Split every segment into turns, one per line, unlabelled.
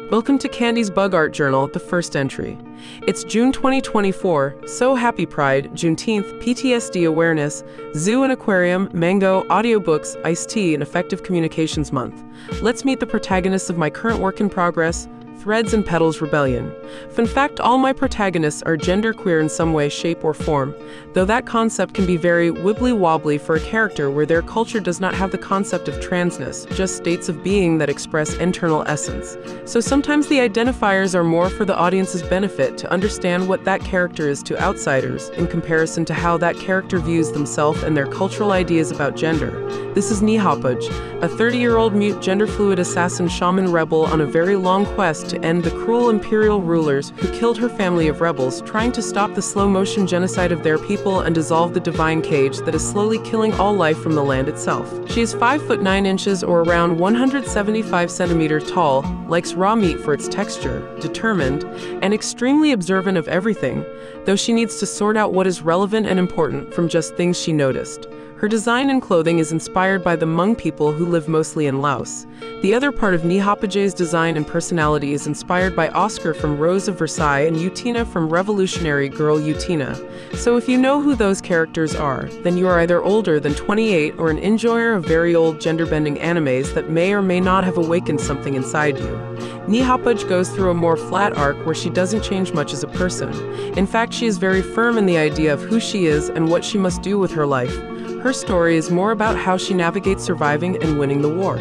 Welcome to Kandi's Bug Art Journal, the first entry. It's June 2024, so happy Pride, Juneteenth, PTSD awareness, zoo and aquarium, mango, audiobooks, iced tea, and effective communications month. Let's meet the protagonists of my current work in progress, Threads and Petals Rebellion. Fun fact, all my protagonists are genderqueer in some way, shape, or form, though that concept can be very wibbly-wobbly for a character where their culture does not have the concept of transness, just states of being that express internal essence. So sometimes the identifiers are more for the audience's benefit to understand what that character is to outsiders, in comparison to how that character views themselves and their cultural ideas about gender. This is Nihapaj, a 30-year-old mute gender-fluid assassin shaman rebel on a very long quest to end the cruel imperial rulers who killed her family of rebels, trying to stop the slow-motion genocide of their people and dissolve the divine cage that is slowly killing all life from the land itself. She is 5 foot 9 inches or around 175 centimeters tall, likes raw meat for its texture, determined, and extremely observant of everything, though she needs to sort out what is relevant and important from just things she noticed. Her design and clothing is inspired by the Hmong people who live mostly in Laos. The other part of Nihapaj's design and personality is inspired by Oscar from Rose of Versailles and Utina from Revolutionary Girl Utina. So if you know who those characters are, then you are either older than 28 or an enjoyer of very old gender-bending animes that may or may not have awakened something inside you. Nihapaj goes through a more flat arc where she doesn't change much as a person. In fact, she is very firm in the idea of who she is and what she must do with her life. Her story is more about how she navigates surviving and winning the war.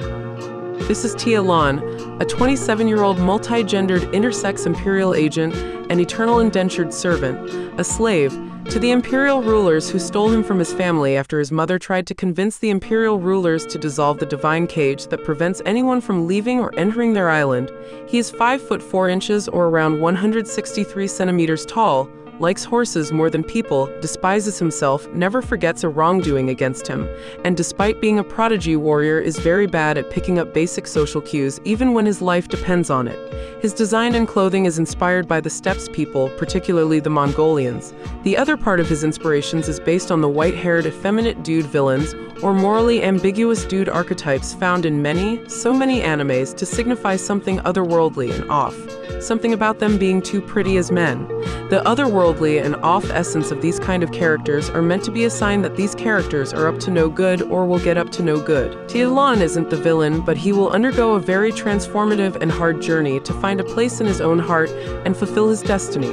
This is Tia Lan, a 27-year-old multi-gendered intersex imperial agent, an eternal indentured servant, a slave, to the imperial rulers who stole him from his family after his mother tried to convince the imperial rulers to dissolve the divine cage that prevents anyone from leaving or entering their island. He is 5 foot 4 inches or around 163 centimeters tall, likes horses more than people, despises himself, never forgets a wrongdoing against him, and despite being a prodigy warrior is very bad at picking up basic social cues even when his life depends on it. His design and clothing is inspired by the steppes people, particularly the Mongolians. The other part of his inspirations is based on the white-haired effeminate dude villains or morally ambiguous dude archetypes found in so many animes to signify something otherworldly and off, something about them being too pretty as men. The otherworldly and off essence of these kind of characters are meant to be a sign that these characters are up to no good or will get up to no good. Tia Lan isn't the villain, but he will undergo a very transformative and hard journey to find a place in his own heart and fulfill his destiny.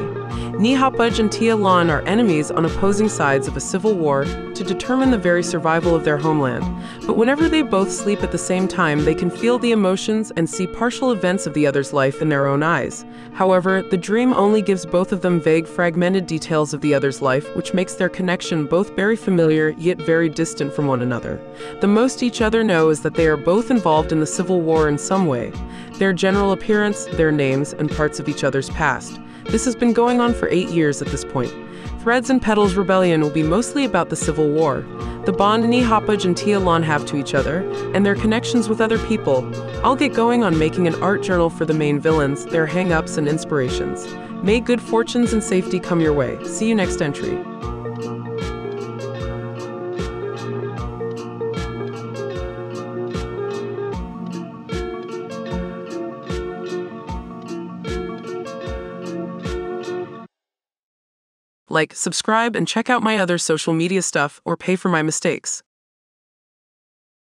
Nihapaj and Tia Lan are enemies on opposing sides of a civil war to determine the very survival of their homeland. But whenever they both sleep at the same time, they can feel the emotions and see partial events of the other's life in their own eyes. However, the dream only gives both of them vague, fragmented details of the other's life, which makes their connection both very familiar yet very distant from one another. The most each other know is that they are both involved in the civil war in some way. Their general appearance, their names, and parts of each other's past. This has been going on for 8 years at this point. Threads and Petals Rebellion will be mostly about the Civil War, the bond Nihapaj and Tia Lan have to each other, and their connections with other people. I'll get going on making an art journal for the main villains, their hang-ups and inspirations. May good fortunes and safety come your way. See you next entry. Like, subscribe, and check out my other social media stuff or pay for my mistakes.